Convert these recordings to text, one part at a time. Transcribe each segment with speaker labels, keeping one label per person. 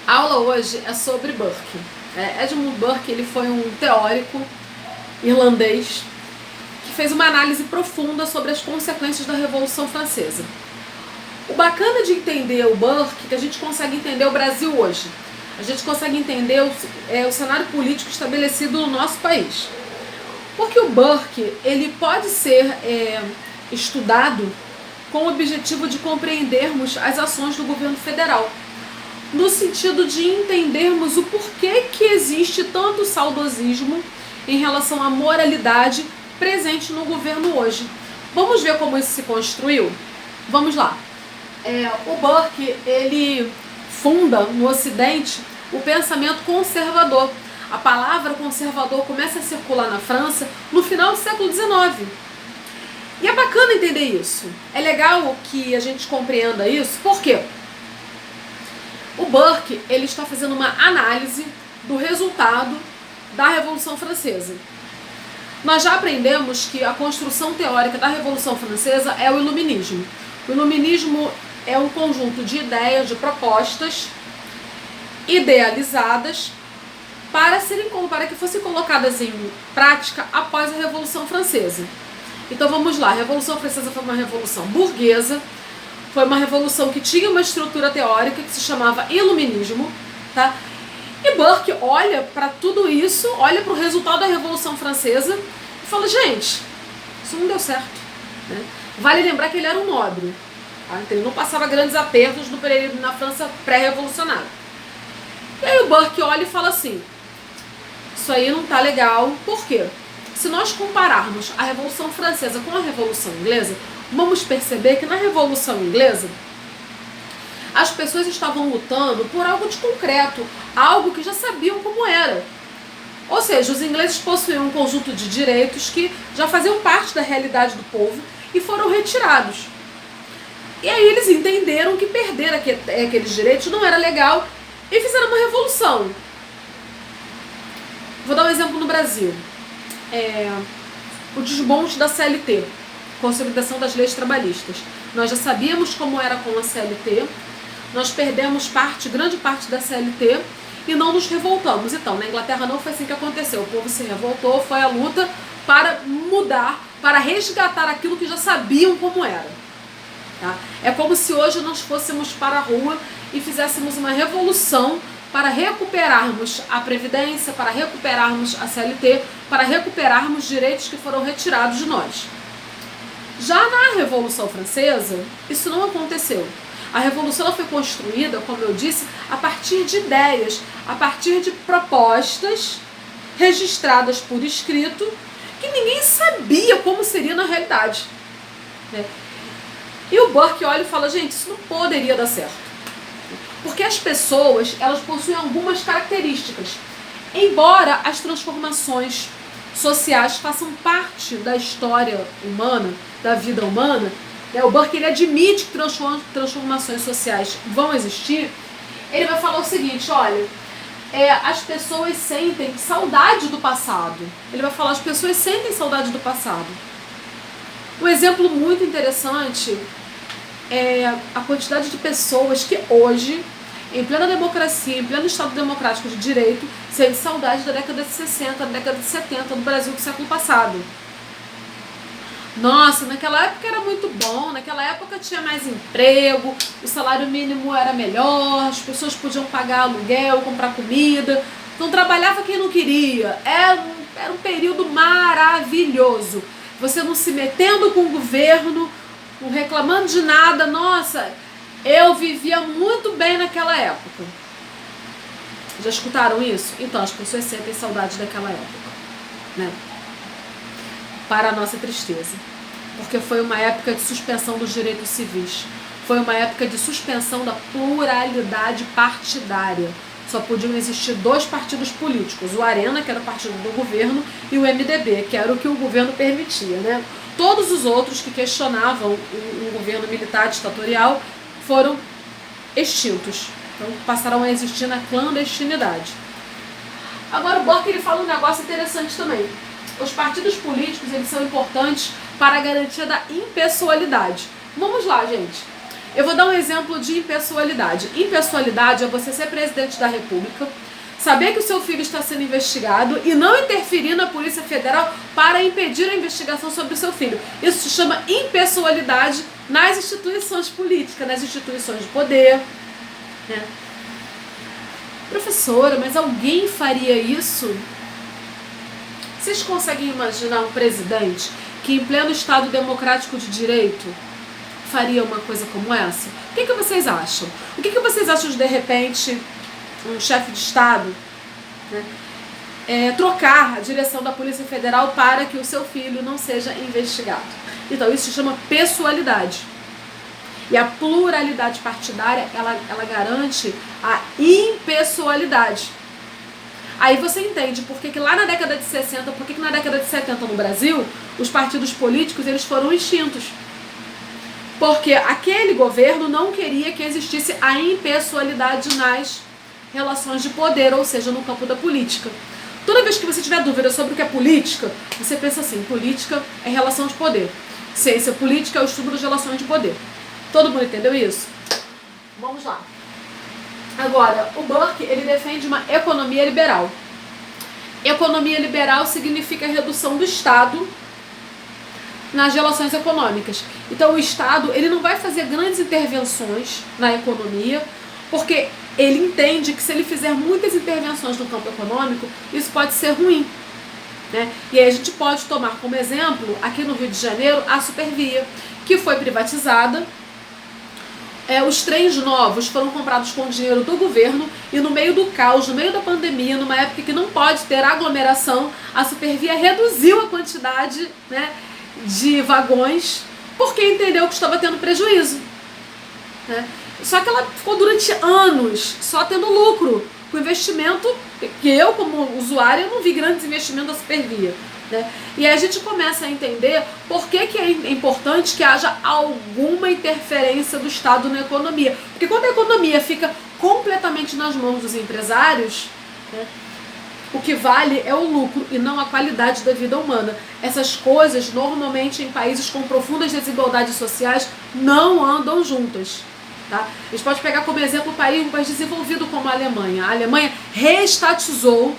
Speaker 1: A aula hoje é sobre Burke. Edmund Burke, ele foi um teórico irlandês que fez uma análise profunda sobre as consequências da Revolução Francesa. O bacana de entender o Burke é que a gente consegue entender o Brasil hoje. A gente consegue entender o cenário político estabelecido no nosso país. Porque o Burke, ele pode ser estudado com o objetivo de compreendermos as ações do governo federal, no sentido de entendermos o porquê que existe tanto saudosismo em relação à moralidade presente no governo hoje. Vamos ver como isso se construiu? Vamos lá. O Burke, ele funda no Ocidente o pensamento conservador. A palavra conservador começa a circular na França no final do século XIX. E é bacana entender isso. É legal que a gente compreenda isso. Por quê? O Burke, ele está fazendo uma análise do resultado da Revolução Francesa. Nós já aprendemos que a construção teórica da Revolução Francesa é o Iluminismo. O Iluminismo é um conjunto de ideias, de propostas idealizadas para que fossem colocadas em prática após a Revolução Francesa. Então vamos lá, a Revolução Francesa foi uma revolução burguesa, foi uma revolução que tinha uma estrutura teórica que se chamava Iluminismo, tá? E Burke olha para tudo isso, olha para o resultado da Revolução Francesa e fala, gente, isso não deu certo, né? Vale lembrar que ele era um nobre, tá? Então ele não passava grandes apertos no período na França pré-revolucionária. E aí o Burke olha e fala assim, isso aí não tá legal, por quê? Se nós compararmos a Revolução Francesa com a Revolução Inglesa, vamos perceber que na Revolução Inglesa as pessoas estavam lutando por algo de concreto, algo que já sabiam como era. Ou seja, os ingleses possuíam um conjunto de direitos que já faziam parte da realidade do povo e foram retirados. E aí eles entenderam que perder aqueles direitos não era legal e fizeram uma revolução. Vou dar um exemplo no Brasil. O desmonte da CLT, consolidação das leis trabalhistas. Nós já sabíamos como era com a CLT, nós perdemos grande parte da CLT e não nos revoltamos. Então, na Inglaterra não foi assim que aconteceu. O povo se revoltou, foi a luta para mudar, para resgatar aquilo que já sabiam como era. Tá? É como se hoje nós fôssemos para a rua e fizéssemos uma revolução para recuperarmos a Previdência, para recuperarmos a CLT, para recuperarmos direitos que foram retirados de nós. Já na Revolução Francesa, isso não aconteceu. A Revolução foi construída, como eu disse, a partir de ideias, a partir de propostas registradas por escrito, que ninguém sabia como seria na realidade. E o Burke olha e fala, gente, isso não poderia dar certo. Porque as pessoas, elas possuem algumas características. Embora as transformações sociais façam parte da história humana, da vida humana, o Burke, ele admite que transformações sociais vão existir. Ele vai falar o seguinte, olha, as pessoas sentem saudade do passado. Ele vai falar, as pessoas sentem saudade do passado. Um exemplo muito interessante é a quantidade de pessoas que hoje, em plena democracia, em pleno Estado democrático de direito, sentem saudade da década de 60, da década de 70 do Brasil do século passado. Nossa, naquela época era muito bom, naquela época tinha mais emprego, o salário mínimo era melhor, as pessoas podiam pagar aluguel, comprar comida, não trabalhava quem não queria, era um período maravilhoso. Você não se metendo com o governo, não reclamando de nada, nossa, eu vivia muito bem naquela época. Já escutaram isso? Então, as pessoas sentem saudade daquela época, né? Para a nossa tristeza. Porque foi uma época de suspensão dos direitos civis. Foi uma época de suspensão da pluralidade partidária. Só podiam existir dois partidos políticos, o Arena, que era o partido do governo, e o MDB, que era o que o governo permitia, né? Todos os outros que questionavam o governo militar ditatorial foram extintos. Então passaram a existir na clandestinidade. Agora o Burke, ele fala um negócio interessante também. Os partidos políticos, eles são importantes para a garantia da impessoalidade. Vamos lá, gente. Eu vou dar um exemplo de impessoalidade. Impessoalidade é você ser presidente da República, saber que o seu filho está sendo investigado e não interferir na Polícia Federal para impedir a investigação sobre o seu filho. Isso se chama impessoalidade nas instituições políticas, nas instituições de poder, né? Professora, mas alguém faria isso? Vocês conseguem imaginar um presidente que em pleno Estado democrático de direito faria uma coisa como essa? O que vocês acham? O que vocês acham de repente, um chefe de Estado, né, trocar a direção da Polícia Federal para que o seu filho não seja investigado? Então, isso se chama pessoalidade. E a pluralidade partidária, ela garante a impessoalidade. Aí você entende por que lá na década de 60, por que na década de 70 no Brasil, os partidos políticos eles foram extintos. Porque aquele governo não queria que existisse a impessoalidade nas relações de poder, ou seja, no campo da política. Toda vez que você tiver dúvida sobre o que é política, você pensa assim, política é relação de poder. Ciência política é o estudo das relações de poder. Todo mundo entendeu isso? Vamos lá. Agora, o Burke, ele defende uma economia liberal. Economia liberal significa redução do Estado nas relações econômicas. Então, o Estado, ele não vai fazer grandes intervenções na economia, porque ele entende que se ele fizer muitas intervenções no campo econômico, isso pode ser ruim, né? E aí a gente pode tomar como exemplo, aqui no Rio de Janeiro, a Supervia, que foi privatizada. Os trens novos foram comprados com dinheiro do governo e no meio do caos, no meio da pandemia, numa época que não pode ter aglomeração, a Supervia reduziu a quantidade, né, de vagões porque entendeu que estava tendo prejuízo, né? Só que ela ficou durante anos só tendo lucro, com investimento que eu, como usuária, eu não vi grandes investimentos da Supervia, né? E aí a gente começa a entender por que é importante que haja alguma interferência do Estado na economia. Porque quando a economia fica completamente nas mãos dos empresários, né, o que vale é o lucro e não a qualidade da vida humana. Essas coisas, normalmente em países com profundas desigualdades sociais, não andam juntas. Tá? A gente pode pegar como exemplo um país desenvolvido como a Alemanha. A Alemanha reestatizou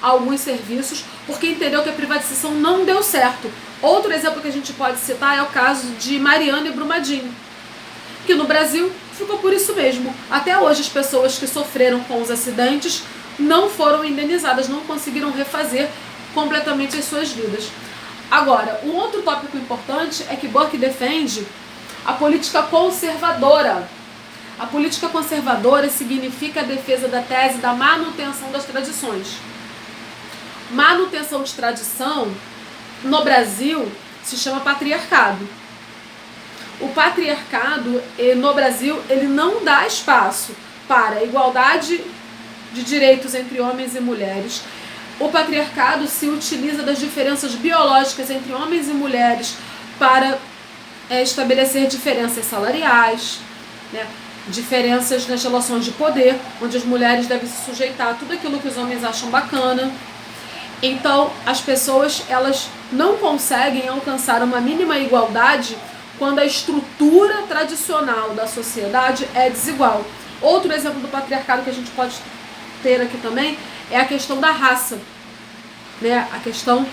Speaker 1: alguns serviços porque entendeu que a privatização não deu certo. Outro exemplo que a gente pode citar é o caso de Mariana e Brumadinho, que no Brasil ficou por isso mesmo. Até hoje as pessoas que sofreram com os acidentes não foram indenizadas, não conseguiram refazer completamente as suas vidas. Agora, um outro tópico importante é que Burke defende a política conservadora. A política conservadora significa a defesa da tese da manutenção das tradições. Manutenção de tradição, no Brasil, se chama patriarcado. O patriarcado, no Brasil, ele não dá espaço para a igualdade de direitos entre homens e mulheres. O patriarcado se utiliza das diferenças biológicas entre homens e mulheres para estabelecer diferenças salariais, né? Diferenças nas relações de poder, onde as mulheres devem se sujeitar a tudo aquilo que os homens acham bacana. Então, as pessoas elas não conseguem alcançar uma mínima igualdade quando a estrutura tradicional da sociedade é desigual. Outro exemplo do patriarcado que a gente pode ter aqui também é a questão da raça, né? A questão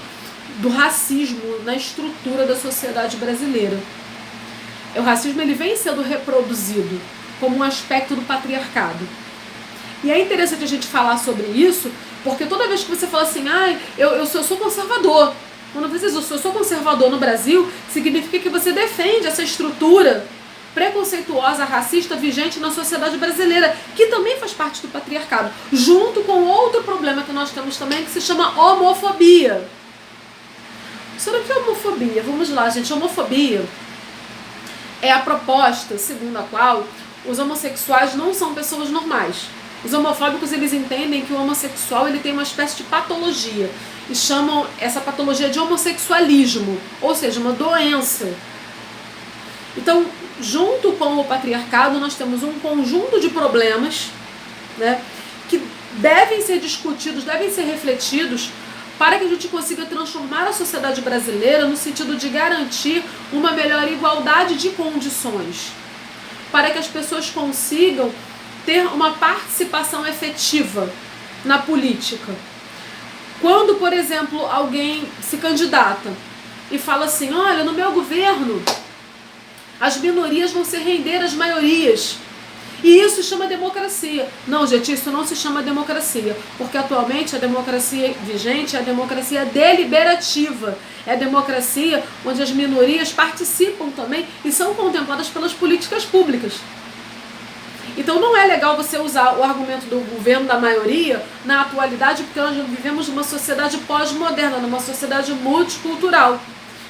Speaker 1: do racismo na estrutura da sociedade brasileira. O racismo ele vem sendo reproduzido como um aspecto do patriarcado. E é interessante a gente falar sobre isso, porque toda vez que você fala assim, eu sou conservador, quando você diz eu sou conservador no Brasil, significa que você defende essa estrutura preconceituosa, racista, vigente na sociedade brasileira, que também faz parte do patriarcado, junto com outro problema que nós temos também, que se chama homofobia. Sobre o que é homofobia? Vamos lá, gente. Homofobia é a proposta segundo a qual os homossexuais não são pessoas normais. Os homofóbicos, eles entendem que o homossexual ele tem uma espécie de patologia e chamam essa patologia de homossexualismo, ou seja, uma doença. Então, junto com o patriarcado, nós temos um conjunto de problemas, né, que devem ser discutidos, devem ser refletidos para que a gente consiga transformar a sociedade brasileira no sentido de garantir uma melhor igualdade de condições. para que as pessoas consigam ter uma participação efetiva na política. Quando, por exemplo, alguém se candidata e fala assim, olha, no meu governo as minorias vão se render às maiorias. E isso se chama democracia. Não, gente, isso não se chama democracia, porque atualmente a democracia vigente é a democracia deliberativa. É a democracia onde as minorias participam também e são contempladas pelas políticas públicas. Então não é legal você usar o argumento do governo da maioria na atualidade, porque nós vivemos numa sociedade pós-moderna, numa sociedade multicultural.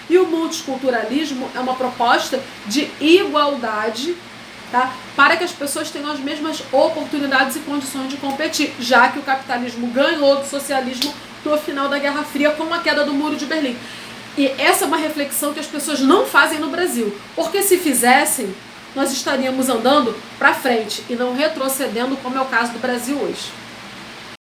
Speaker 1: E o multiculturalismo é uma proposta de igualdade, tá? Para que as pessoas tenham as mesmas oportunidades e condições de competir, já que o capitalismo ganhou do socialismo no final da Guerra Fria com a queda do Muro de Berlim. E essa é uma reflexão que as pessoas não fazem no Brasil, porque se fizessem, nós estaríamos andando para frente e não retrocedendo, como é o caso do Brasil hoje.